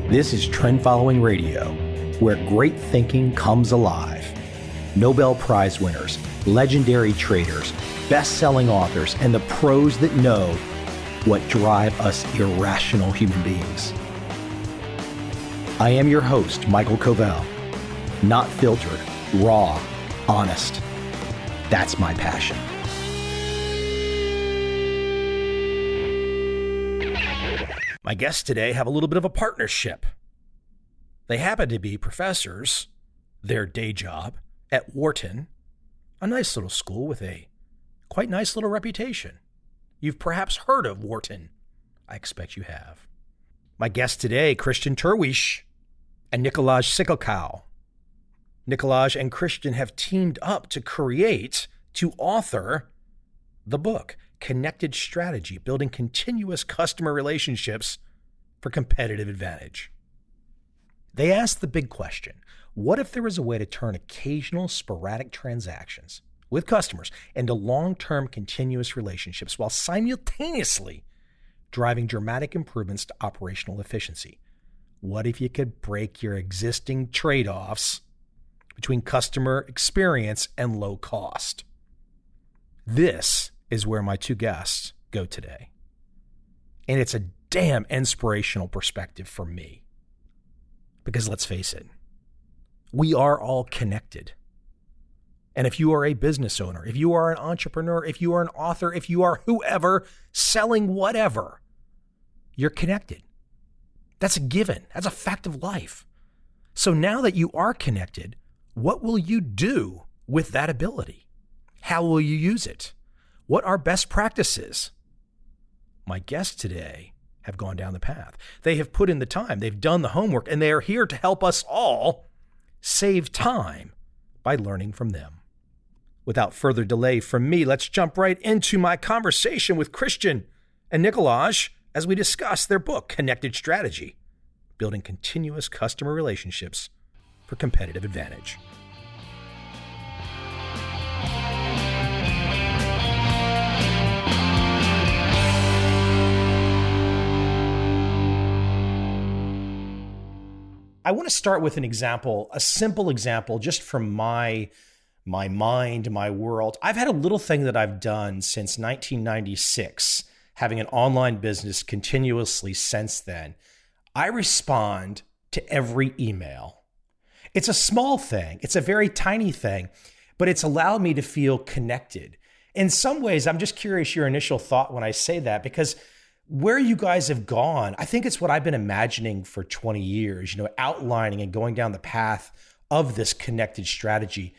This is Trend Following Radio, where great thinking comes alive. Nobel Prize winners, legendary traders, best-selling authors, and the pros that know what drive us irrational human beings. I am your host, Michael Covel. Not filtered, raw, honest. That's my passion. My guests today have a little bit of a partnership. They happen to be professors, their day job, at Wharton, a nice little school with a quite nice little reputation. You've perhaps heard of Wharton. I expect you have. My guests today, Christian Terwiesch and Nicolaj Siggelkow. Nicolaj and Christian have teamed up to author the book, Connected Strategy, Building Continuous Customer Relationships for Competitive Advantage. They asked the big question, what if there was a way to turn occasional sporadic transactions with customers into long-term continuous relationships while simultaneously driving dramatic improvements to operational efficiency? What if you could break your existing trade-offs between customer experience and low cost? This is where my two guests go today. And it's a damn inspirational perspective for me. Because let's face it, we are all connected. And if you are a business owner, if you are an entrepreneur, if you are an author, if you are whoever selling whatever, you're connected. That's a given. That's a fact of life. So now that you are connected, what will you do with that ability? How will you use it? What are best practices? My guests today have gone down the path. They have put in the time. They've done the homework, and they are here to help us all save time by learning from them. Without further delay from me, let's jump right into my conversation with Christian and Nicolaj as we discuss their book, Connected Strategy, Building Continuous Customer Relationships for Competitive Advantage. I want to start with an example, a simple example, just from my mind, my world. I've had a little thing that I've done since 1996, having an online business continuously since then. I respond to every email. It's a small thing. It's a very tiny thing, but it's allowed me to feel connected. In some ways, I'm just curious your initial thought when I say that, because where you guys have gone, I think it's what I've been imagining for 20 years, outlining and going down the path of this connected strategy.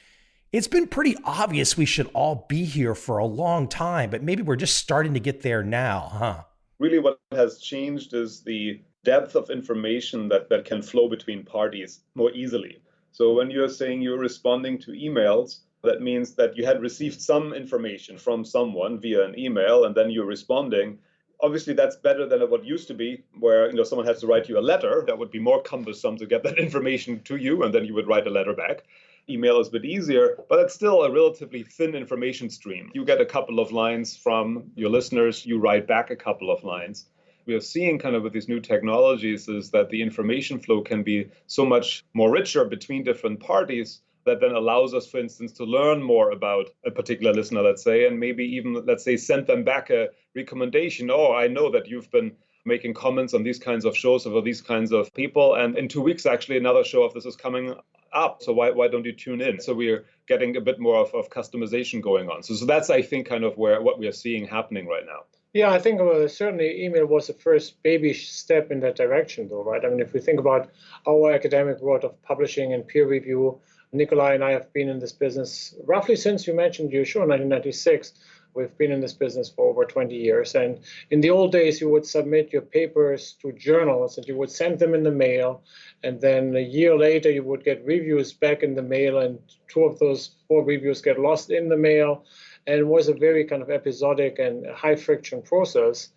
It's been pretty obvious we should all be here for a long time, but maybe we're just starting to get there now, huh? Really what has changed is the depth of information that can flow between parties more easily. So when you're saying you're responding to emails, that means that you had received some information from someone via an email, and then you're responding. Obviously, that's better than what used to be, where someone has to write you a letter. That would be more cumbersome to get that information to you, and then you would write a letter back. Email is a bit easier, but it's still a relatively thin information stream. You get a couple of lines from your listeners, you write back a couple of lines. We are seeing kind of with these new technologies is that the information flow can be so much more richer between different parties that then allows us, for instance, to learn more about a particular listener, let's say, and maybe even, let's say, send them back a recommendation. Oh, I know that you've been making comments on these kinds of shows over these kinds of people. And in 2 weeks, actually, another show of this is coming up. So why don't you tune in? So we're getting a bit more of customization going on. So that's, I think, kind of what we are seeing happening right now. Yeah, I think certainly email was the first baby step in that direction, though, right? I mean, if we think about our academic world of publishing and peer review, Nicolaj and I have been in this business roughly since you mentioned your show, 1996. We've been in this business for over 20 years. And in the old days, you would submit your papers to journals and you would send them in the mail. And then a year later, you would get reviews back in the mail. And 2 of those 4 reviews get lost in the mail. And it was a very kind of episodic and high friction process.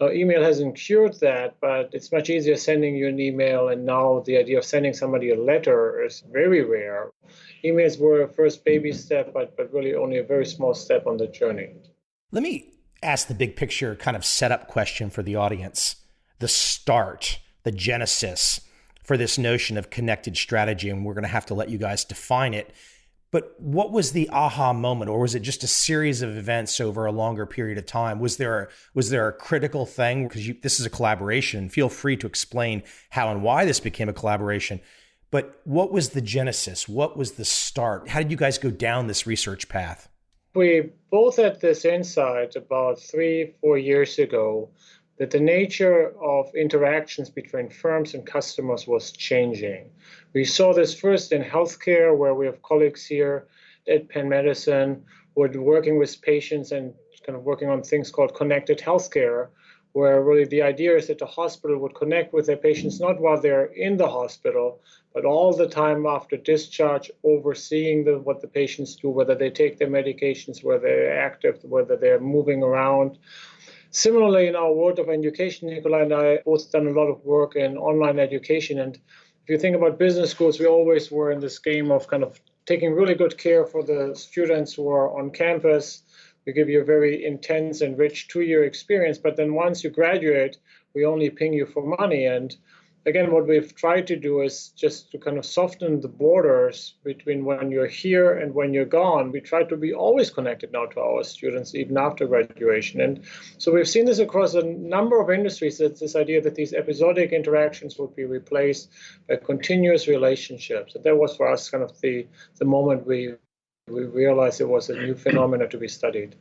Now, email hasn't cured that, but it's much easier sending you an email. And now the idea of sending somebody a letter is very rare. Emails were a first baby step, but really only a very small step on the journey. Let me ask the big picture kind of setup question for the audience. The start, the genesis. for this notion of connected strategy, and we're going to have to let you guys define it. But what was the aha moment, or was it just a series of events over a longer period of time? Was there a critical thing? Because this is a collaboration. Feel free to explain how and why this became a collaboration. But what was the genesis? What was the start? How did you guys go down this research path? We both had this insight about 3-4 years ago that the nature of interactions between firms and customers was changing. We saw this first in healthcare, where we have colleagues here at Penn Medicine who are working with patients and kind of working on things called connected healthcare, where really the idea is that the hospital would connect with their patients not while they're in the hospital, but all the time after discharge, overseeing what the patients do, whether they take their medications, whether they're active, whether they're moving around. Similarly, in our world of education, Nicolaj and I both done a lot of work in online education. And if you think about business schools, we always were in this game of kind of taking really good care for the students who are on campus. We give you a very intense and rich 2-year experience, but then once you graduate, we only ping you for money. And again, what we've tried to do is just to kind of soften the borders between when you're here and when you're gone. We try to be always connected now to our students, even after graduation. And so we've seen this across a number of industries, that this idea that these episodic interactions would be replaced by continuous relationships. And that was for us kind of the moment we realized it was a new phenomenon to be studied.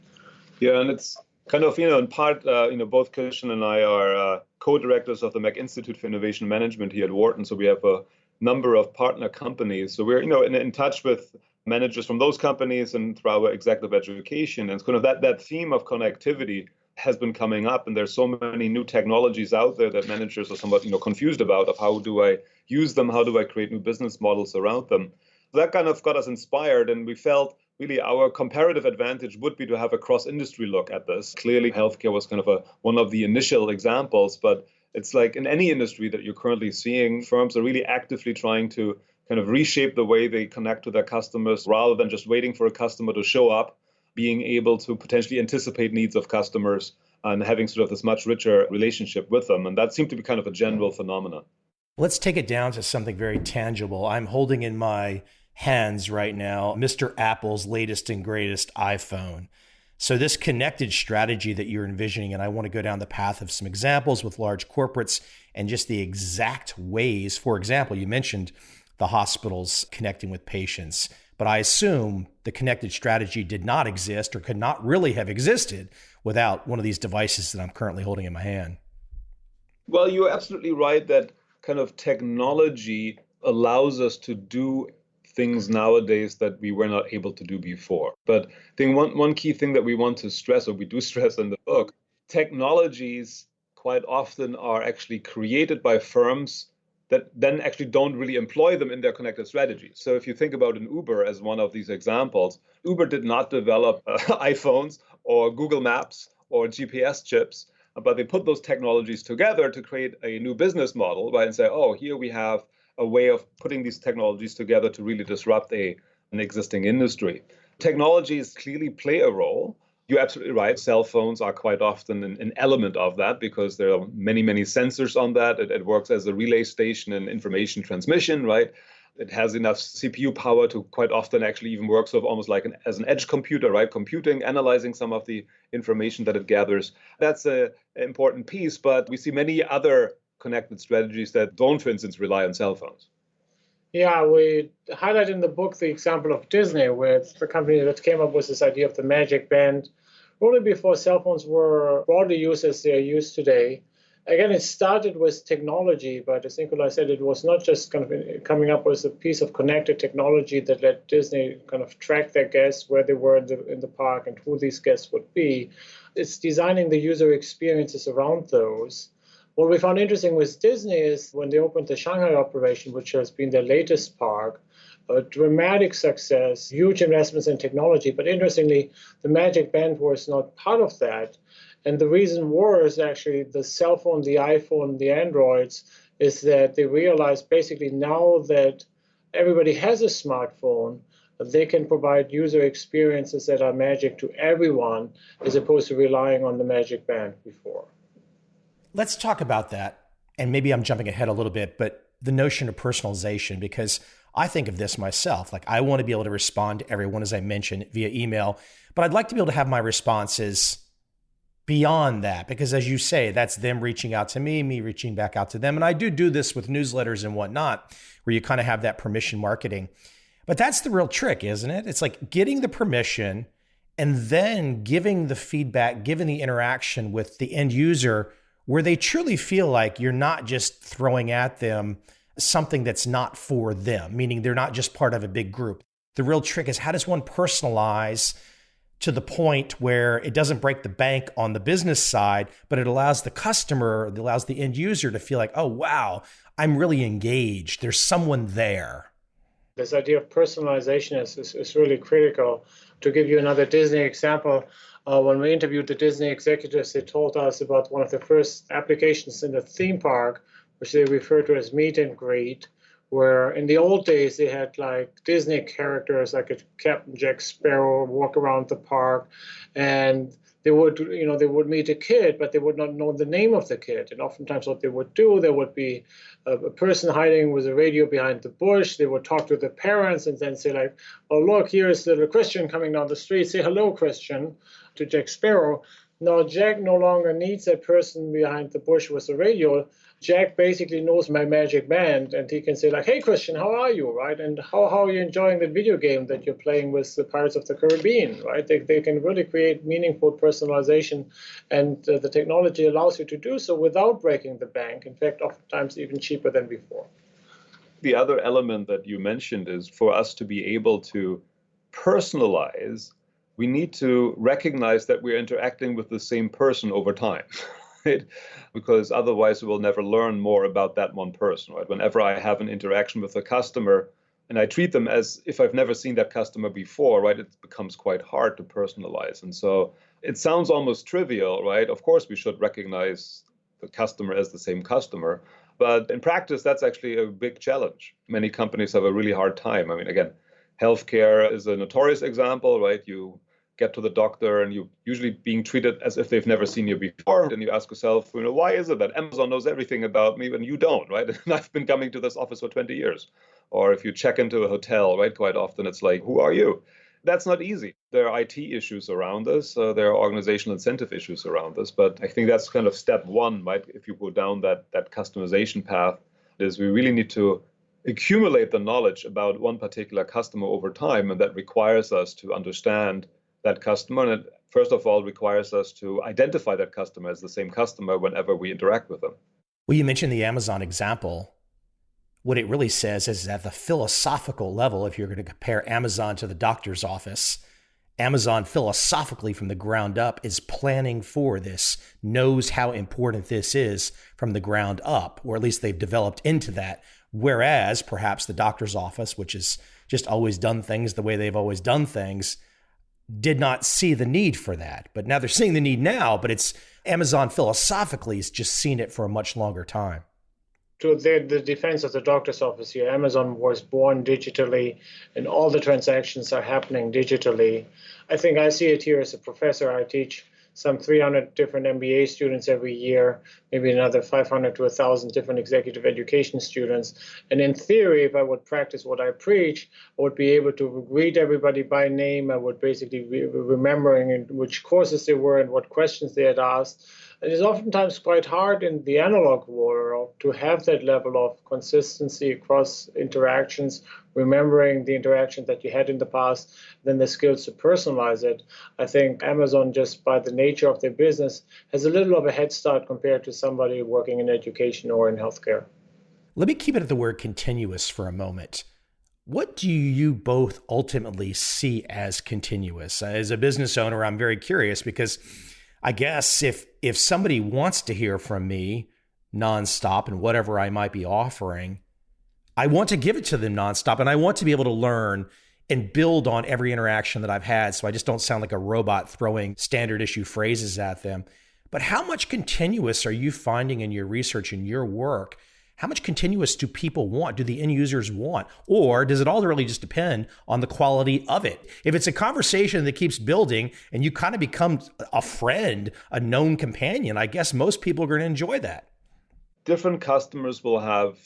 Yeah, and it's kind of, in part, both Christian and I are co-directors of the Mack Institute for Innovation Management here at Wharton. So we have a number of partner companies. So we're, in touch with managers from those companies and through our executive education. And it's kind of that theme of connectivity has been coming up. And there's so many new technologies out there that managers are somewhat, confused about of how do I use them? How do I create new business models around them? So that kind of got us inspired, and we felt really our comparative advantage would be to have a cross-industry look at this. Clearly, healthcare was kind of one of the initial examples, but it's like in any industry that you're currently seeing, firms are really actively trying to kind of reshape the way they connect to their customers rather than just waiting for a customer to show up, being able to potentially anticipate needs of customers and having sort of this much richer relationship with them. And that seemed to be kind of a general phenomenon. Let's take it down to something very tangible. I'm holding in my hands right now Mr. Apple's latest and greatest iPhone. So this connected strategy that you're envisioning, and I want to go down the path of some examples with large corporates and just the exact ways. For example, you mentioned the hospitals connecting with patients, but I assume the connected strategy did not exist or could not really have existed without one of these devices that I'm currently holding in my hand. Well, you're absolutely right that kind of technology allows us to do things nowadays that we were not able to do before. But I think one key thing that we want to stress, or we do stress in the book, technologies quite often are actually created by firms that then actually don't really employ them in their connected strategies. So if you think about an Uber as one of these examples, Uber did not develop iPhones or Google Maps or GPS chips, but they put those technologies together to create a new business model, right? And say, oh, here we have a way of putting these technologies together to really disrupt an existing industry. Technologies clearly play a role. You're absolutely right. Cell phones are quite often an element of that because there are many, many sensors on that. It works as a relay station in information transmission, right? It has enough CPU power to quite often actually even work sort of almost like as an edge computer, right? Computing, analyzing some of the information that it gathers. That's an important piece, but we see many other connected strategies that don't, for instance, rely on cell phones. Yeah, we highlight in the book the example of Disney, where it's the company that came up with this idea of the magic band, only before cell phones were broadly used as they are used today. Again, it started with technology, but as Nicolaj said, it was not just kind of coming up with a piece of connected technology that let Disney kind of track their guests, where they were in the park and who these guests would be. It's designing the user experiences around those. What we found interesting with Disney is when they opened the Shanghai operation, which has been their latest park, a dramatic success, huge investments in technology. But interestingly, the Magic Band was not part of that. And the reason was actually the cell phone, the iPhone, the Androids, is that they realized basically now that everybody has a smartphone, they can provide user experiences that are magic to everyone, as opposed to relying on the Magic Band before. Let's talk about that. And maybe I'm jumping ahead a little bit, but the notion of personalization, because I think of this myself. Like, I want to be able to respond to everyone, as I mentioned, via email, but I'd like to be able to have my responses beyond that, because as you say, that's them reaching out to me reaching back out to them. And I do this with newsletters and whatnot, where you kind of have that permission marketing. But that's the real trick, isn't it? It's like getting the permission and then giving the feedback, giving the interaction with the end user where they truly feel like you're not just throwing at them something that's not for them, meaning they're not just part of a big group. The real trick is, how does one personalize to the point where it doesn't break the bank on the business side, but it allows the customer, it allows the end user to feel like, oh, wow, I'm really engaged. There's someone there. This idea of personalization is really critical. To give you another Disney example, when we interviewed the Disney executives, they told us about one of the first applications in the theme park, which they refer to as meet and greet, where in the old days they had like Disney characters like a Captain Jack Sparrow walk around the park, and they would meet a kid, but they would not know the name of the kid. And oftentimes what they would do, there would be a person hiding with a radio behind the bush. They would talk to the parents and then say like, oh, look, here's little Christian coming down the street. Say hello, Christian, to Jack Sparrow. Now, Jack no longer needs that person behind the bush with the radio. Jack basically knows my magic band, and he can say like, hey, Christian, how are you, right? And how are you enjoying the video game that you're playing with the Pirates of the Caribbean, right? They can really create meaningful personalization, and the technology allows you to do so without breaking the bank. In fact, oftentimes even cheaper than before. The other element that you mentioned is, for us to be able to personalize, we need to recognize that we're interacting with the same person over time. Right? Because otherwise we will never learn more about that one person. Right? Whenever I have an interaction with a customer and I treat them as if I've never seen that customer before, right, it becomes quite hard to personalize. And so it sounds almost trivial, right? Of course, we should recognize the customer as the same customer. But in practice, that's actually a big challenge. Many companies have a really hard time. I mean, again, healthcare is a notorious example, right? You get to the doctor and you're usually being treated as if they've never seen you before. And you ask yourself, why is it that Amazon knows everything about me and you don't, right? And I've been coming to this office for 20 years. Or if you check into a hotel, right, quite often it's like, who are you? That's not easy. There are IT issues around this. There are organizational incentive issues around this. But I think that's kind of step one, right? If you go down that customization path, is we really need to accumulate the knowledge about one particular customer over time. And that requires us to understand that customer. And it, first of all, requires us to identify that customer as the same customer whenever we interact with them. Well, you mentioned the Amazon example. What it really says is, at the philosophical level, if you're going to compare Amazon to the doctor's office, Amazon philosophically from the ground up is planning for this, knows how important this is from the ground up, or at least they've developed into that. Whereas perhaps the doctor's office, which has just always done things the way they've always done things, did not see the need for that. But now they're seeing the need now, but it's Amazon philosophically has just seen it for a much longer time. To the defense of the doctor's office here, Amazon was born digitally and all the transactions are happening digitally. I think I see it here as a professor. I teach some 300 different MBA students every year, maybe another 500 to 1,000 different executive education students. And in theory, if I would practice what I preach, I would be able to greet everybody by name. I would basically be remembering which courses they were and what questions they had asked. It is oftentimes quite hard in the analog world to have that level of consistency across interactions, remembering the interaction that you had in the past, then the skills to personalize it. I think Amazon, just by the nature of their business, has a little of a head start compared to somebody working in education or in healthcare. Let me keep it at the word continuous for a moment. What do you both ultimately see as continuous? As a business owner, I'm very curious, because I guess if somebody wants to hear from me nonstop and whatever I might be offering, I want to give it to them nonstop, and I want to be able to learn and build on every interaction that I've had, so I just don't sound like a robot throwing standard issue phrases at them. But how much continuous are you finding in your research and your work? How much continuous do people want? Do the end users want? Or does it all really just depend on the quality of it? If it's a conversation that keeps building and you kind of become a friend, a known companion, I guess most people are going to enjoy that. Different customers will have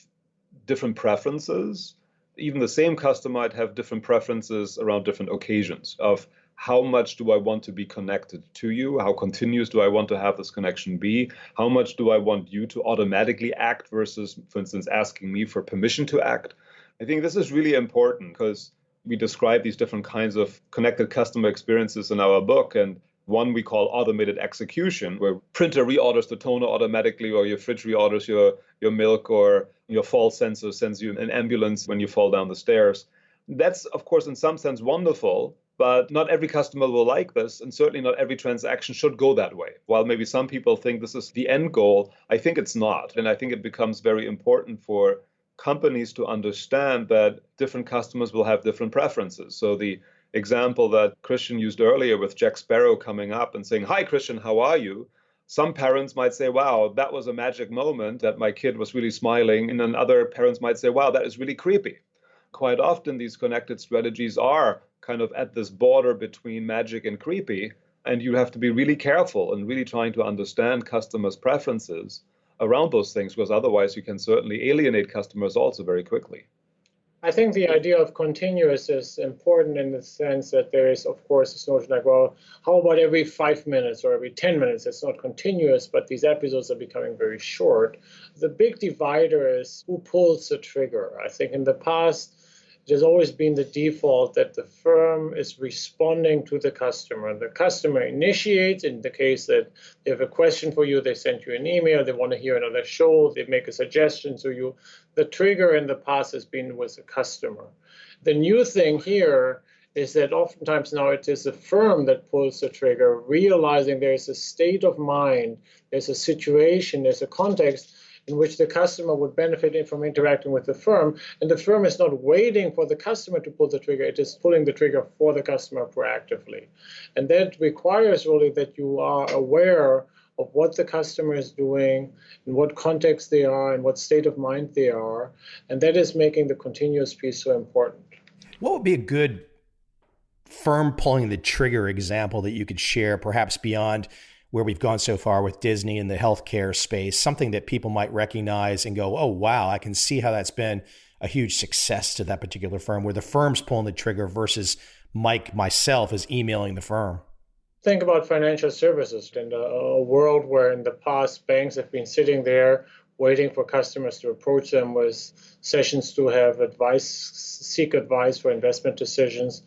different preferences. Even the same customer might have different preferences around different occasions of how much do I want to be connected to you? How continuous do I want to have this connection be? How much do I want you to automatically act versus, for instance, asking me for permission to act? I think this is really important because we describe these different kinds of connected customer experiences in our book. And one we call automated execution, where printer reorders the toner automatically, or your fridge reorders your milk, or your fall sensor sends you an ambulance when you fall down the stairs. That's, of course, in some sense wonderful, but not every customer will like this, and certainly not every transaction should go that way. While maybe some people think this is the end goal, I think it's not. And I think it becomes very important for companies to understand that different customers will have different preferences. So the example that Christian used earlier with Jack Sparrow coming up and saying, "Hi, Christian, how are you?" Some parents might say, "Wow, that was a magic moment that my kid was really smiling." And then other parents might say, "Wow, that is really creepy." Quite often, these connected strategies are kind of at this border between magic and creepy. And you have to be really careful and really trying to understand customers' preferences around those things, because otherwise you can certainly alienate customers also very quickly. I think the idea of continuous is important in the sense that there is, of course, this notion like, well, how about every 5 minutes or every 10 minutes? It's not continuous, but these episodes are becoming very short. The big divider is who pulls the trigger. I think in the past, it has always been the default that the firm is responding to the customer. The customer initiates, in the case that they have a question for you, they send you an email, they want to hear another show, they make a suggestion to you. The trigger in the past has been with the customer. The new thing here is that oftentimes now it is the firm that pulls the trigger, realizing there is a state of mind, there's a situation, there's a context in which the customer would benefit from interacting with the firm. And the firm is not waiting for the customer to pull the trigger, it is pulling the trigger for the customer proactively. And that requires really that you are aware of what the customer is doing, in what context they are, and what state of mind they are. And that is making the continuous piece so important. What would be a good firm pulling the trigger example that you could share, perhaps beyond where we've gone so far with Disney in the healthcare space, something that people might recognize and go, "Oh, wow, I can see how that's been a huge success to that particular firm," where the firm's pulling the trigger versus myself is emailing the firm? Think about financial services in a world where in the past banks have been sitting there waiting for customers to approach them with sessions to have advice, seek advice for investment decisions,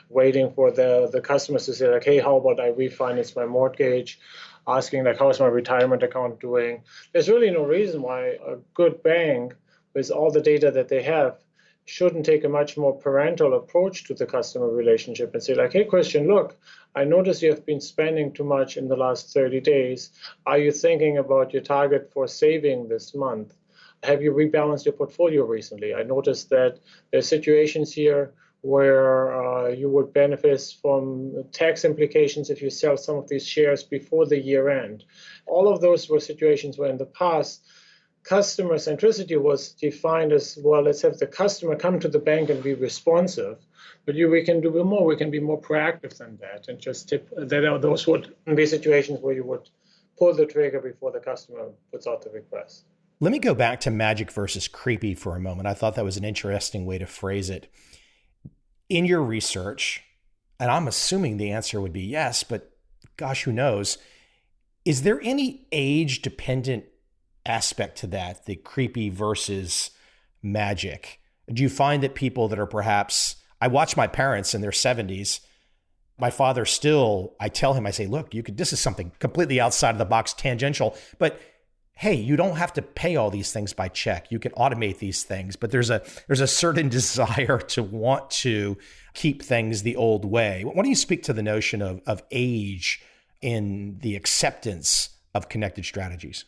waiting for the customers to say, like, "Hey, how about I refinance my mortgage?" Asking, like, "How's my retirement account doing?" There's really no reason why a good bank, with all the data that they have, shouldn't take a much more parental approach to the customer relationship and say, like, "Hey, Christian, look, I notice you have been spending too much in the last 30 days. Are you thinking about your target for saving this month? Have you rebalanced your portfolio recently? I noticed that there's situations here where you would benefit from tax implications if you sell some of these shares before the year end." All of those were situations where in the past, customer centricity was defined as, well, let's have the customer come to the bank and be responsive. But we can do more. We can be more proactive than that and just tip that those would be situations where you would pull the trigger before the customer puts out the request. Let me go back to magic versus creepy for a moment. I thought that was an interesting way to phrase it. In your research, and I'm assuming the answer would be yes, but gosh, who knows? Is there any age-dependent aspect to that, the creepy versus magic? Do you find that people that are perhaps, I watch my parents in their 70s, my father still, I tell him, I say, "Look, this is something completely outside of the box, tangential, but hey, you don't have to pay all these things by check. You can automate these things." But there's a certain desire to want to keep things the old way. Why don't you speak to the notion of age in the acceptance of connected strategies?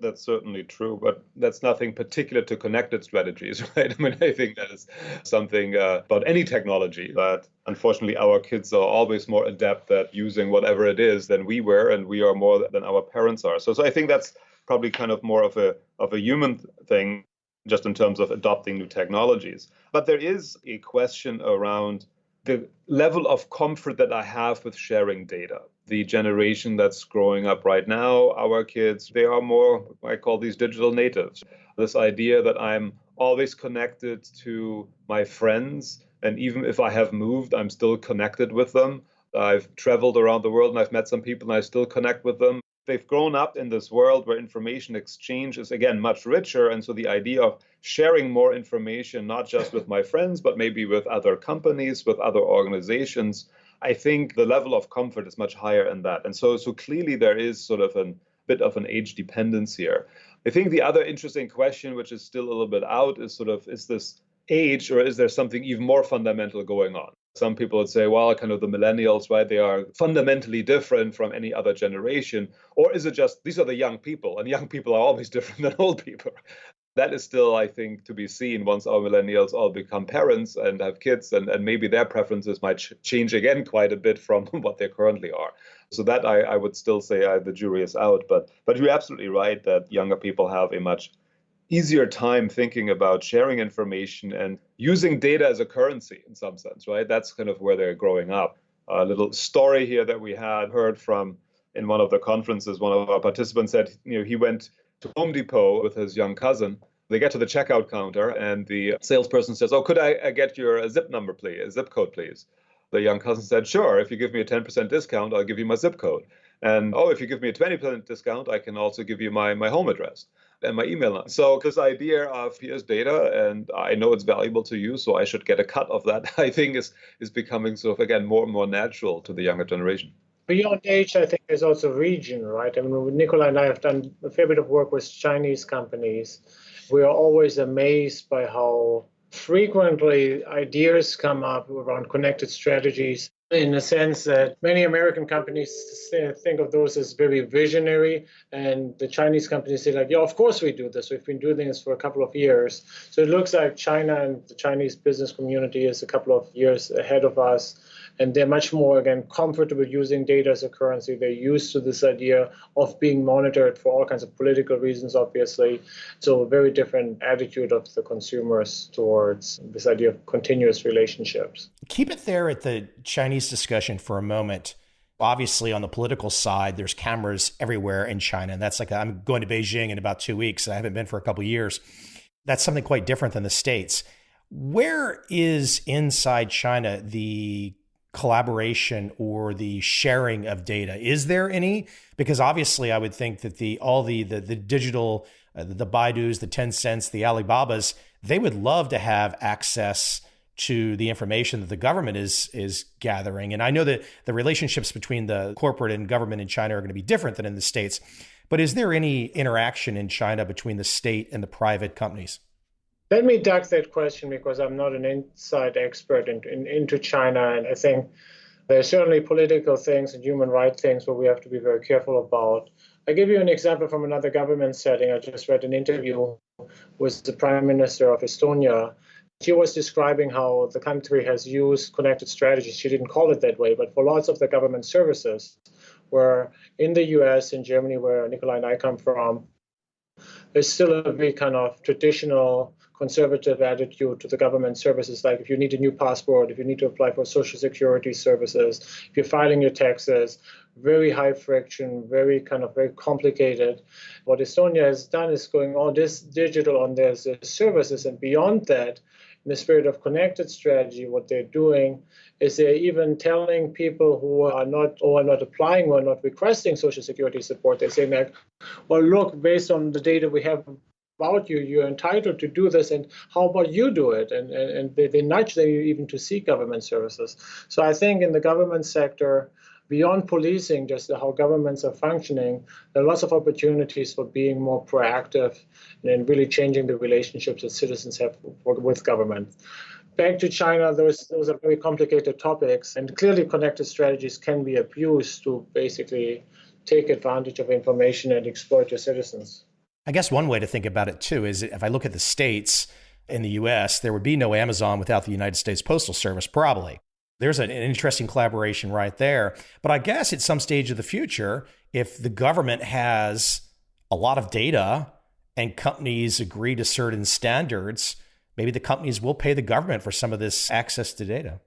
That's certainly true, but that's nothing particular to connected strategies, right? I mean, I think that is something about any technology that unfortunately our kids are always more adept at using whatever it is than we were, and we are more than our parents are. So I think that's probably kind of more of a human thing, just in terms of adopting new technologies. But there is a question around the level of comfort that I have with sharing data. The generation that's growing up right now, our kids, they are more, I call these digital natives. This idea that I'm always connected to my friends. And even if I have moved, I'm still connected with them. I've traveled around the world and I've met some people and I still connect with them. They've grown up in this world where information exchange is, again, much richer. And so the idea of sharing more information, not just with my friends, but maybe with other companies, with other organizations, I think the level of comfort is much higher in that. And so clearly there is sort of a bit of an age dependence here. I think the other interesting question, which is still a little bit out, is sort of, is this age or is there something even more fundamental going on? Some people would say, well, kind of the millennials, right, they are fundamentally different from any other generation. Or is it just these are the young people, and young people are always different than old people? That is still, I think, to be seen once our millennials all become parents and have kids, and maybe their preferences might change again quite a bit from what they currently are. So that I would still say the jury is out. But you're absolutely right that younger people have a much easier time thinking about sharing information and using data as a currency in some sense, right? That's kind of where they're growing up. A little story here that we had heard from in one of the conferences, one of our participants said, he went to Home Depot with his young cousin. They get to the checkout counter and the salesperson says, oh, could I get your zip number, please, a zip code, please? The young cousin said, sure, if you give me a 10% discount, I'll give you my zip code. And, oh, if you give me a 20% discount, I can also give you my home address and my email. So this idea of here's data and I know it's valuable to you, so I should get a cut of that, I think is becoming sort of, again, more and more natural to the younger generation. Beyond age, I think there's also region, right? I mean, Nicolaj and I have done a fair bit of work with Chinese companies. We are always amazed by how frequently ideas come up around connected strategies, in the sense that many American companies think of those as very visionary, and the Chinese companies say, like, yeah, of course we do this. We've been doing this for a couple of years. So it looks like China and the Chinese business community is a couple of years ahead of us. And they're much more, again, comfortable using data as a currency. They're used to this idea of being monitored for all kinds of political reasons, obviously. So a very different attitude of the consumers towards this idea of continuous relationships. Keep it there at the Chinese discussion for a moment. Obviously, on the political side, there's cameras everywhere in China. And that's like, I'm going to Beijing in about 2 weeks. I haven't been for a couple of years. That's something quite different than the States. Where is inside China the collaboration or the sharing of data? Is there any? Because obviously I would think that all the digital, the Baidus, the Tencents, the Alibabas, they would love to have access to the information that the government is gathering. And I know that the relationships between the corporate and government in China are going to be different than in the States. But is there any interaction in China between the state and the private companies? Let me duck that question because I'm not an inside expert into China. And I think there's certainly political things and human rights things where we have to be very careful about. I'll give you an example from another government setting. I just read an interview with the Prime Minister of Estonia. She was describing how the country has used connected strategies. She didn't call it that way, but for lots of the government services, where in the US, in Germany, where Nicolaj and I come from, there's still a very kind of traditional conservative attitude to the government services. Like if you need a new passport, if you need to apply for social security services, if you're filing your taxes, very high friction, very complicated. What Estonia has done is going all this digital on their services, and beyond that, in the spirit of connected strategy, what they're doing is they're even telling people who are not applying or not requesting social security support, they're saying like, well, look, based on the data we have about you, you're entitled to do this, and how about you do it? And they nudge them even to seek government services. So I think in the government sector, beyond policing just how governments are functioning, there are lots of opportunities for being more proactive and really changing the relationships that citizens have with government. Back to China, those are very complicated topics, and clearly connected strategies can be abused to basically take advantage of information and exploit your citizens. I guess one way to think about it, too, is if I look at the states in the U.S., there would be no Amazon without the United States Postal Service, probably. There's an interesting collaboration right there. But I guess at some stage of the future, if the government has a lot of data and companies agree to certain standards, maybe the companies will pay the government for some of this access to data.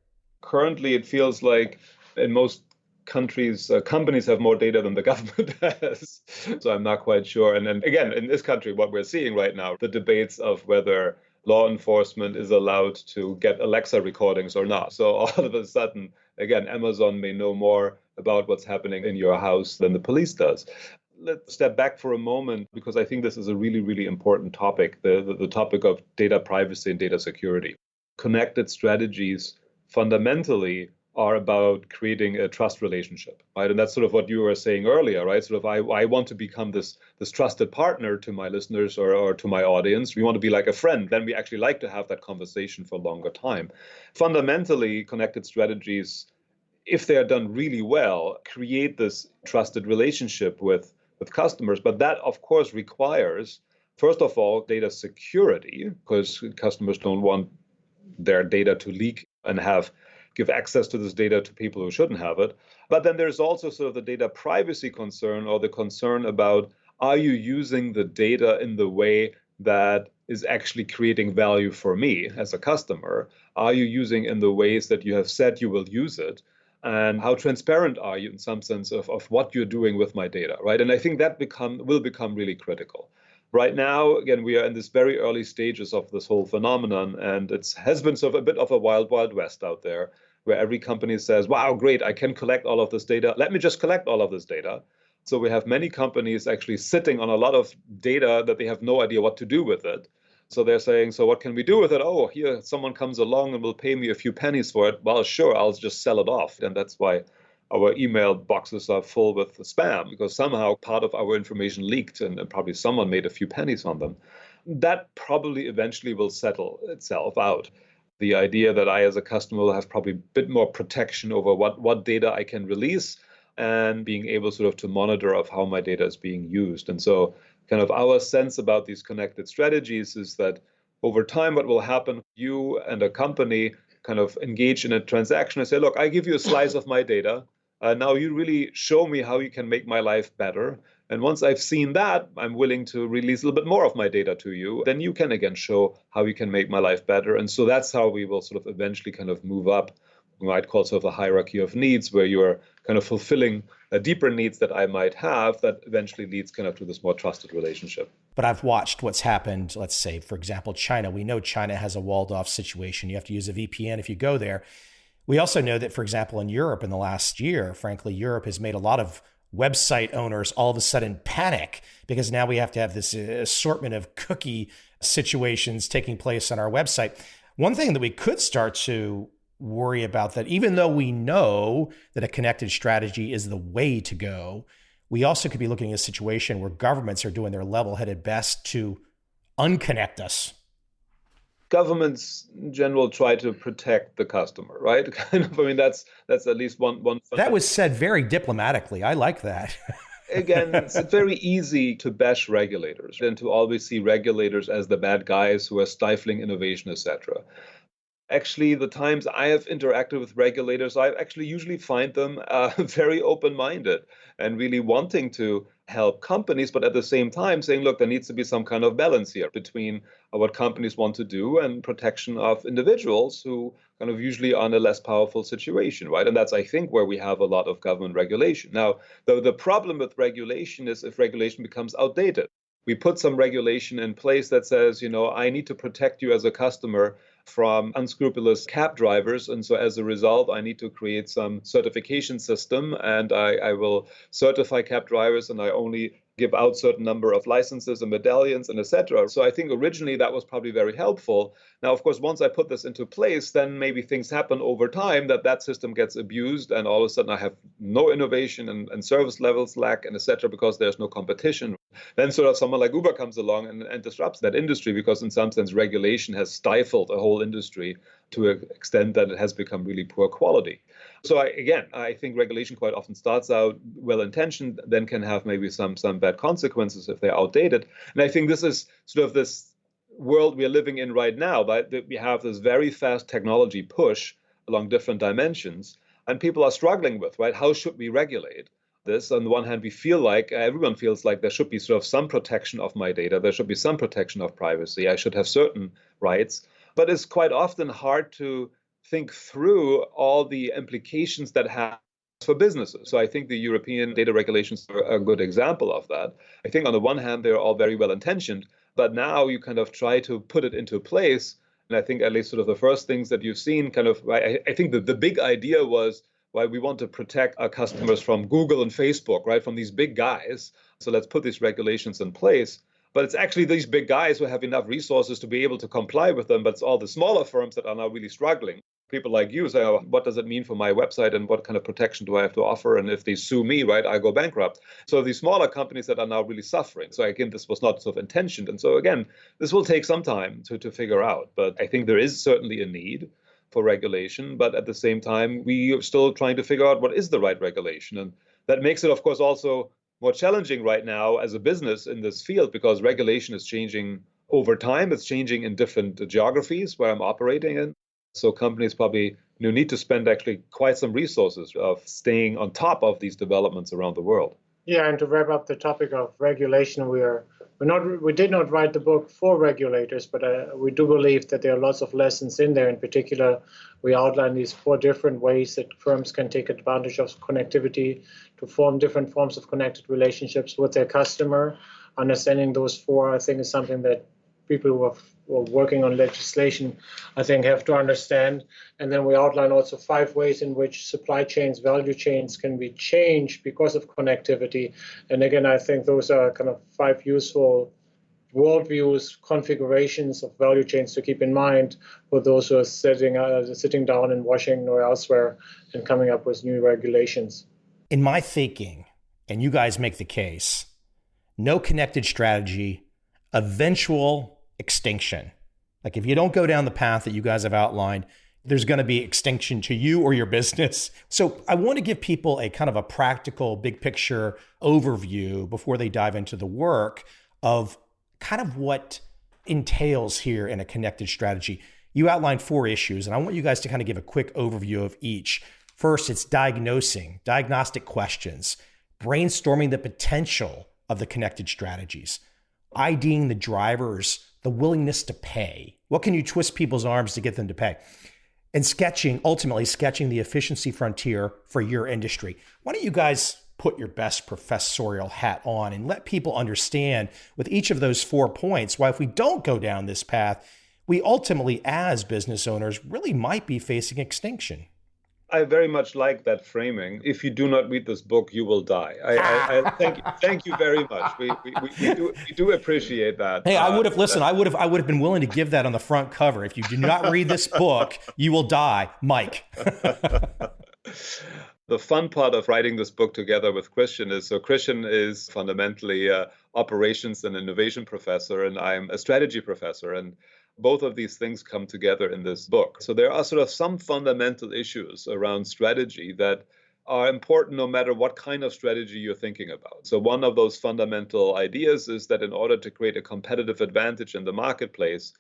Currently, it feels like in most countries, companies have more data than the government has. So I'm not quite sure. And then again, in this country, what we're seeing right now, the debates of whether law enforcement is allowed to get Alexa recordings or not. So all of a sudden, again, Amazon may know more about what's happening in your house than the police does. Let's step back for a moment, because I think this is a really, really important topic, the topic of data privacy and data security. Connected strategies fundamentally are about creating a trust relationship, right? And that's sort of what you were saying earlier, right? Sort of, I want to become this trusted partner to my listeners or to my audience. We want to be like a friend. Then we actually like to have that conversation for a longer time. Fundamentally, connected strategies, if they are done really well, create this trusted relationship with customers. But that, of course, requires, first of all, data security, because customers don't want their data to leak and give access to this data to people who shouldn't have it. But then there's also sort of the data privacy concern, or the concern about, are you using the data in the way that is actually creating value for me as a customer? Are you using in the ways that you have said you will use it? And how transparent are you in some sense of what you're doing with my data, right? And I think that will become really critical. Right now, again, we are in this very early stages of this whole phenomenon, and it has been sort of a bit of a wild, wild west out there, where every company says, wow, great, I can collect all of this data. Let me just collect all of this data. So we have many companies actually sitting on a lot of data that they have no idea what to do with it. So they're saying, so what can we do with it? Oh, here, someone comes along and will pay me a few pennies for it. Well, sure, I'll just sell it off. And that's why our email boxes are full with spam, because somehow part of our information leaked and probably someone made a few pennies on them. That probably eventually will settle itself out. The idea that I, as a customer, will have probably a bit more protection over what data I can release, and being able sort of to monitor of how my data is being used. And so kind of our sense about these connected strategies is that over time, what will happen, you and a company kind of engage in a transaction and say, look, I give you a slice of my data. Now you really show me how you can make my life better. And once I've seen that, I'm willing to release a little bit more of my data to you. Then you can again show how you can make my life better. And so that's how we will sort of eventually kind of move up. We might call sort of a hierarchy of needs, where you're kind of fulfilling deeper needs that I might have, that eventually leads kind of to this more trusted relationship. But I've watched what's happened, let's say, for example, China. We know China has a walled off situation. You have to use a VPN if you go there. We also know that, for example, in Europe in the last year, frankly, Europe has made a lot of website owners all of a sudden panic, because now we have to have this assortment of cookie situations taking place on our website. One thing that we could start to worry about, that even though we know that a connected strategy is the way to go, we also could be looking at a situation where governments are doing their level-headed best to unconnect us. Governments in general try to protect the customer, right? Kind of, I mean, that's at least one. That was said very diplomatically. I like that. Again, it's very easy to bash regulators and to always see regulators as the bad guys who are stifling innovation, etc. Actually, the times I have interacted with regulators, I actually usually find them very open-minded and really wanting to help companies, but at the same time saying, look, there needs to be some kind of balance here between what companies want to do and protection of individuals who kind of usually are in a less powerful situation, right? And that's, I think, where we have a lot of government regulation. Now, the problem with regulation is if regulation becomes outdated. We put some regulation in place that says, I need to protect you as a customer from unscrupulous cab drivers. And so as a result, I need to create some certification system, and I will certify cab drivers, and I only give out certain number of licenses and medallions and etc. So I think originally that was probably very helpful. Now, of course, once I put this into place, then maybe things happen over time that system gets abused, and all of a sudden I have no innovation and service levels lack and etc. because there's no competition. Then sort of someone like Uber comes along and disrupts that industry, because in some sense regulation has stifled a whole industry to an extent that it has become really poor quality. So I think regulation quite often starts out well-intentioned, then can have maybe some bad consequences if they're outdated. And I think this is sort of this world we are living in right now, that we have this very fast technology push along different dimensions, and people are struggling with, right? How should we regulate this? On the one hand, we feel like everyone feels like there should be sort of some protection of my data. There should be some protection of privacy. I should have certain rights. But it's quite often hard to think through all the implications that have for businesses. So I think the European data regulations are a good example of that. I think on the one hand, they're all very well intentioned, But now you kind of try to put it into place. And I think at least sort of the first things that you've seen kind of, right, I think that the big idea was why we want to protect our customers from Google and Facebook, right, from these big guys. So let's put these regulations in place. But it's actually these big guys who have enough resources to be able to comply with them. But it's all the smaller firms that are now really struggling. People like you say, oh, what does it mean for my website and what kind of protection do I have to offer? And if they sue me, right, I go bankrupt. So these smaller companies that are now really suffering. So again, this was not sort of intentioned. And so again, this will take some time to figure out. But I think there is certainly a need for regulation. But at the same time, we are still trying to figure out what is the right regulation. And that makes it, of course, also more challenging right now as a business in this field because regulation is changing over time. It's changing in different geographies where I'm operating in. So companies probably need to spend actually quite some resources of staying on top of these developments around the world. Yeah, and to wrap up the topic of regulation, we did not write the book for regulators, but we do believe that there are lots of lessons in there. In particular, we outline these 4 different ways that firms can take advantage of connectivity to form different forms of connected relationships with their customer. Understanding those 4, I think, is something that people who are working on legislation, I think, have to understand. And then we outline also 5 ways in which supply chains, value chains can be changed because of connectivity. And again, I think those are kind of 5 useful worldviews, configurations of value chains to keep in mind for those who are sitting down in Washington or elsewhere and coming up with new regulations. In my thinking, and you guys make the case, no connected strategy, eventual extinction. Like if you don't go down the path that you guys have outlined, there's going to be extinction to you or your business. So I want to give people a kind of a practical, big picture overview before they dive into the work of kind of what entails here in a connected strategy. You outlined 4 issues, and I want you guys to kind of give a quick overview of each. First, it's diagnostic questions, brainstorming the potential of the connected strategies, IDing the drivers, the willingness to pay. What can you twist people's arms to get them to pay? And ultimately sketching the efficiency frontier for your industry. Why don't you guys put your best professorial hat on and let people understand with each of those 4 points why if we don't go down this path, we ultimately as business owners really might be facing extinction. I very much like that framing. If you do not read this book, you will die. I thank you very much. We do appreciate that. Hey, I would have been willing to give that on the front cover. If you do not read this book, you will die, Mike. The fun part of writing this book together with Christian is fundamentally an operations and innovation professor, and I'm a strategy professor. And both of these things come together in this book. So there are sort of some fundamental issues around strategy that are important no matter what kind of strategy you're thinking about. So one of those fundamental ideas is that in order to create a competitive advantage in the marketplace,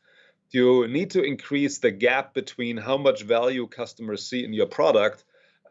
you need to increase the gap between how much value customers see in your product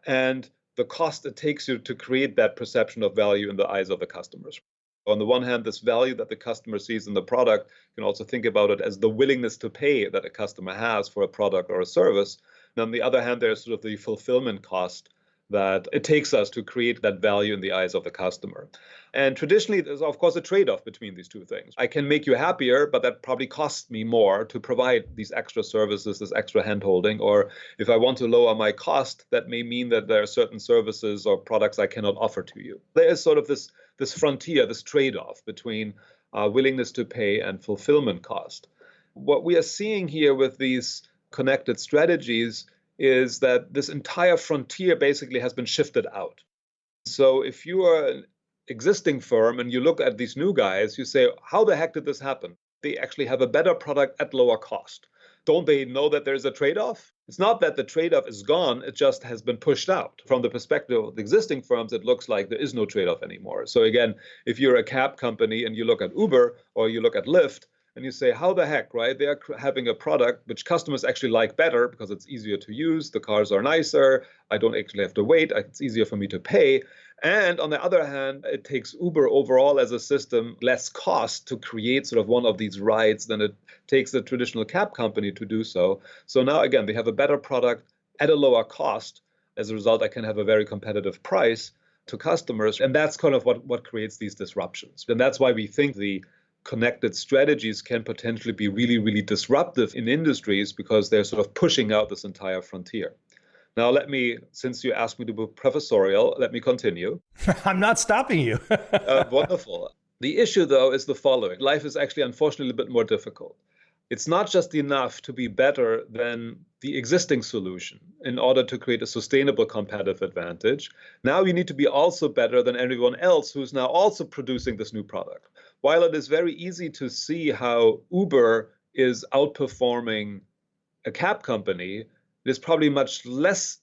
and the cost it takes you to create that perception of value in the eyes of the customers. On the one hand, this value that the customer sees in the product, you can also think about it as the willingness to pay that a customer has for a product or a service. And on the other hand, there's sort of the fulfillment cost that it takes us to create that value in the eyes of the customer. And traditionally, there's of course a trade-off between these 2 things. I can make you happier, but that probably costs me more to provide these extra services, this extra handholding. Or if I want to lower my cost, that may mean that there are certain services or products I cannot offer to you. There is sort of this frontier, this trade-off between willingness to pay and fulfillment cost. What we are seeing here with these connected strategies is that this entire frontier basically has been shifted out. So if you are an existing firm and you look at these new guys, you say, how the heck did this happen? They actually have a better product at lower cost. Don't they know that there's a trade-off? It's not that the trade-off is gone, it just has been pushed out. From the perspective of the existing firms, it looks like there is no trade-off anymore. So again, if you're a cab company and you look at Uber or you look at Lyft, and you say, how the heck, right? They're having a product which customers actually like better because it's easier to use, the cars are nicer, I don't actually have to wait, it's easier for me to pay. And on the other hand, it takes Uber overall as a system less cost to create sort of one of these rides than it takes the traditional cab company to do so. So now, again, they have a better product at a lower cost. As a result, I can have a very competitive price to customers. And that's kind of what creates these disruptions. And that's why we think the connected strategies can potentially be really, really disruptive in industries because they're sort of pushing out this entire frontier. Now, since you asked me to be professorial, let me continue. I'm not stopping you. Wonderful. The issue, though, is the following. Life is actually, unfortunately, a bit more difficult. It's not just enough to be better than the existing solution in order to create a sustainable competitive advantage. Now you need to be also better than everyone else who's now also producing this new product. While it is very easy to see how Uber is outperforming a cab company, it is probably much less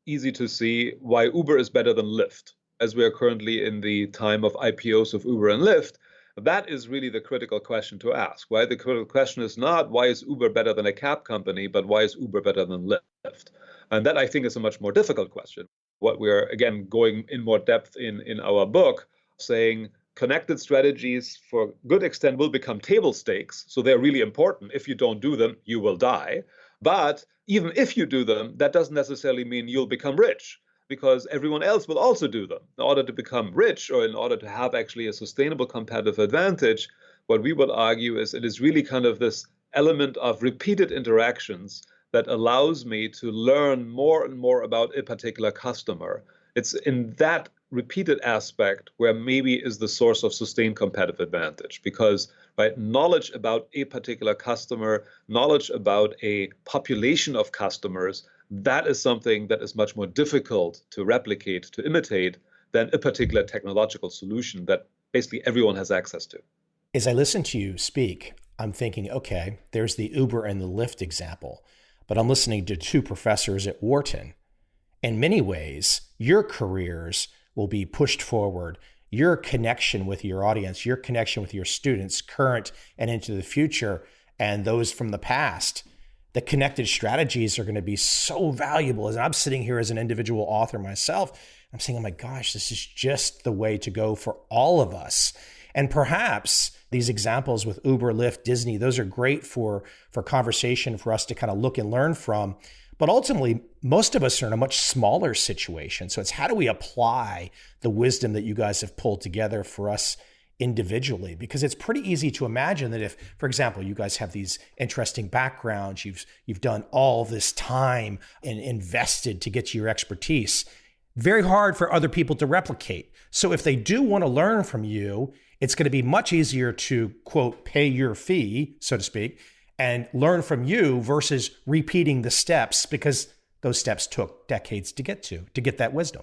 easy to see why Uber is better than Lyft, as we are currently in the time of IPOs of Uber and Lyft. That is really the critical question to ask. Why the critical question is not why is Uber better than a cab company, but why is Uber better than Lyft? And that, I think, is a much more difficult question. What we're, again, going in more depth in our book, saying connected strategies for good extent will become table stakes. So they're really important. If you don't do them, you will die. But even if you do them, that doesn't necessarily mean you'll become rich, because everyone else will also do them. In order to become rich, or in order to have actually a sustainable competitive advantage, what we would argue is it is really kind of this element of repeated interactions that allows me to learn more and more about a particular customer. It's in that repeated aspect where maybe is the source of sustained competitive advantage, because knowledge about a particular customer, knowledge about a population of customers, that is something that is much more difficult to replicate, to imitate, than a particular technological solution that basically everyone has access to. As I listen to you speak, I'm thinking, okay, there's the Uber and the Lyft example, but I'm listening to two professors at Wharton. In many ways, your careers will be pushed forward. Your connection with your audience, your connection with your students, current and into the future, and those from the past, the connected strategies are going to be so valuable. As I'm sitting here as an individual author myself, I'm saying, oh my gosh, this is just the way to go for all of us. And perhaps these examples with Uber, Lyft, Disney, those are great for conversation for us to kind of look and learn from. But ultimately, most of us are in a much smaller situation. So it's how do we apply the wisdom that you guys have pulled together for us individually? Because it's pretty easy to imagine that if, for example, you guys have these interesting backgrounds, you've done all this time and invested to get to your expertise, very hard for other people to replicate. So if they do want to learn from you, it's going to be much easier to, quote, pay your fee, so to speak, and learn from you versus repeating the steps, because those steps took decades to get that wisdom.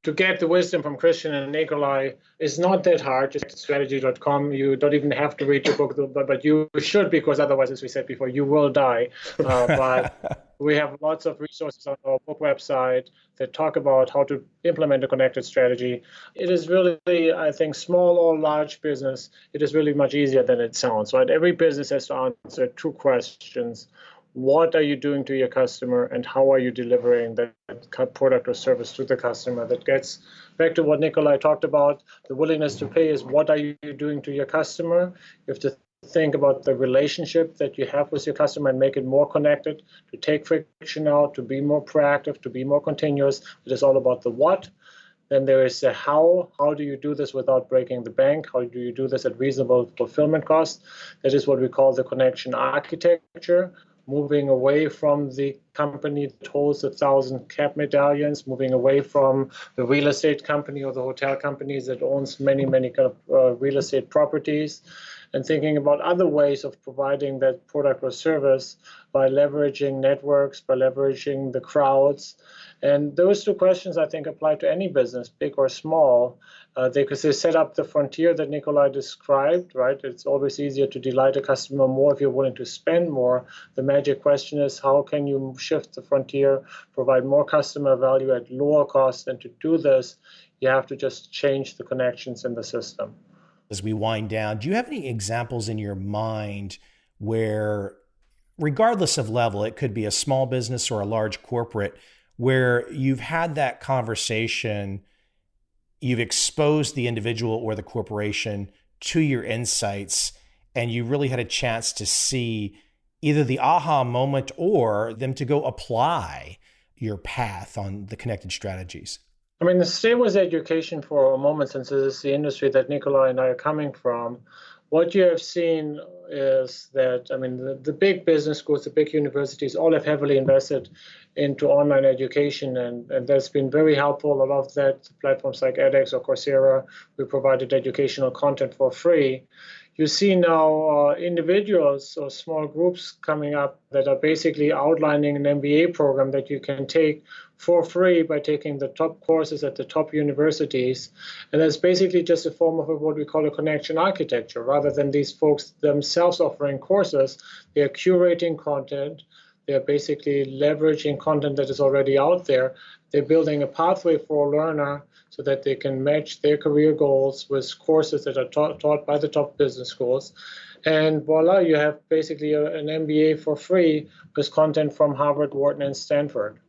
To get the wisdom from Christian and Nicolaj is not that hard. Just strategy.com. You don't even have to read your book, but you should, because otherwise, as we said before, you will die. But we have lots of resources on our book website that talk about how to implement a connected strategy. It is really, I think, small or large business, it is really much easier than it sounds, right? Every business has to answer two questions. What are you doing to your customer, and how are you delivering that product or service to the customer? That gets back to what Nicolaj talked about. The willingness to pay is what are you doing to your customer? You have to think about the relationship that you have with your customer and make it more connected, to take friction out, to be more proactive, to be more continuous. It is all about the what. Then there is the how. How do you do this without breaking the bank? How do you do this at reasonable fulfillment cost? That is what we call the connection architecture. Moving away from the company that holds 1,000 cab medallions, moving away from the real estate company or the hotel companies that owns many kind of real estate properties, and thinking about other ways of providing that product or service by leveraging networks, by leveraging the crowds. And those two questions, I think, apply to any business, big or small, because they set up the frontier that Nicolaj described, right? It's always easier to delight a customer more if you're willing to spend more. The magic question is, how can you shift the frontier, provide more customer value at lower cost? And to do this, you have to just change the connections in the system. As we wind down, do you have any examples in your mind where, regardless of level, it could be a small business or a large corporate, where you've had that conversation, you've exposed the individual or the corporation to your insights, and you really had a chance to see either the aha moment or them to go apply your path on the connected strategies? I mean, stay with education for a moment, since this is the industry that Nicolaj and I are coming from. what you have seen is that, I mean, the big business schools, the big universities, all have heavily invested into online education, and that's been very helpful. A lot of that, platforms like edX or Coursera, we provided educational content for free. You see now individuals or small groups coming up that are basically outlining an MBA program that you can take for free by taking the top courses at the top universities. And that's basically just a form of what we call a connection architecture. Rather than these folks themselves offering courses, they are curating content. They're basically leveraging content that is already out there. They're building a pathway for a learner so that they can match their career goals with courses that are taught by the top business schools. And voila, you have basically an MBA for free with content from Harvard, Wharton, and Stanford.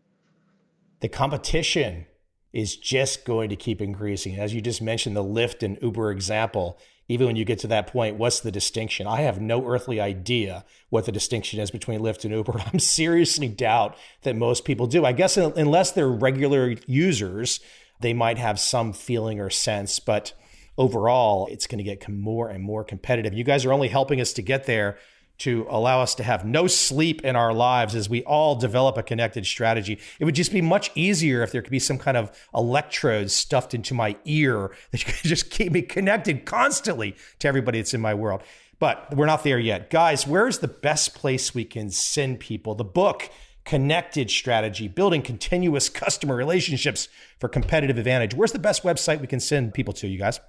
The competition is just going to keep increasing. As you just mentioned, the Lyft and Uber example, even when you get to that point, what's the distinction? I have no earthly idea what the distinction is between Lyft and Uber. I'm seriously doubt that most people do. I guess unless they're regular users, they might have some feeling or sense, but overall, it's going to get more and more competitive. You guys are only helping us to get there, to allow us to have no sleep in our lives as we all develop a connected strategy. It would just be much easier if there could be some kind of electrodes stuffed into my ear that could just keep me connected constantly to everybody that's in my world. But we're not there yet. Guys, where's the best place we can send people? The book, Connected Strategy, Building Continuous Customer Relationships for Competitive Advantage. Where's the best website we can send people to, you guys?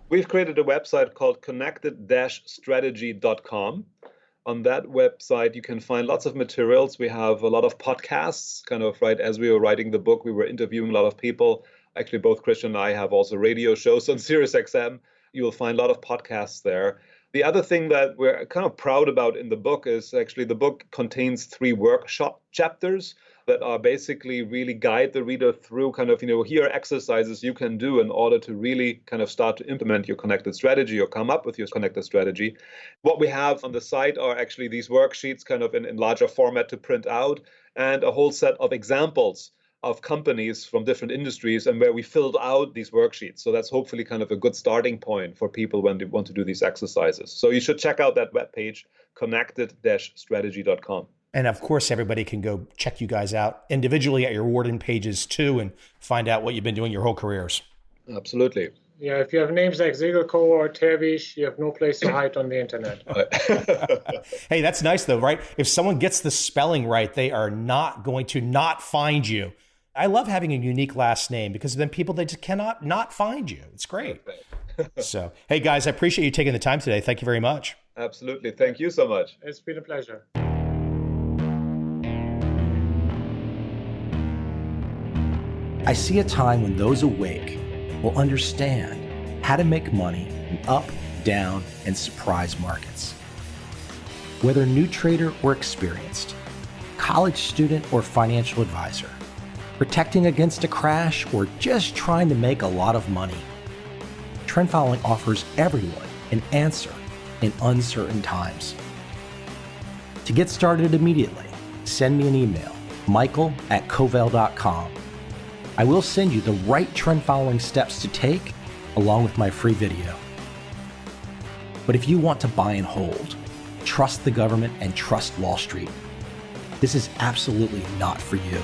We've created a website called connected-strategy.com. On that website, you can find lots of materials. We have a lot of podcasts, kind of right as we were writing the book, we were interviewing a lot of people. Actually, both Christian and I have also radio shows on SiriusXM. You will find a lot of podcasts there. The other thing that we're kind of proud about in the book is actually the book contains 3 workshop chapters that are basically really guide the reader through kind of, here are exercises you can do in order to really kind of start to implement your connected strategy or come up with your connected strategy. What we have on the site are actually these worksheets kind of in larger format to print out, and a whole set of examples of companies from different industries and where we filled out these worksheets. So that's hopefully kind of a good starting point for people when they want to do these exercises. So you should check out that webpage, connected-strategy.com. And of course, everybody can go check you guys out individually at your Wharton pages too and find out what you've been doing your whole careers. Absolutely. Yeah, if you have names like Siggelkow or Terwiesch, you have no place to hide on the internet. Hey, that's nice though, right? If someone gets the spelling right, they are not going to not find you. I love having a unique last name because then people, they just cannot not find you. It's great. So, hey guys, I appreciate you taking the time today. Thank you very much. Absolutely. Thank you so much. It's been a pleasure. I see a time when those awake will understand how to make money in up, down, and surprise markets. Whether new trader or experienced, college student or financial advisor, protecting against a crash or just trying to make a lot of money, trend following offers everyone an answer in uncertain times. To get started immediately, send me an email, michael@covel.com. I will send you the right trend following steps to take along with my free video. But if you want to buy and hold, trust the government and trust Wall Street, this is absolutely not for you.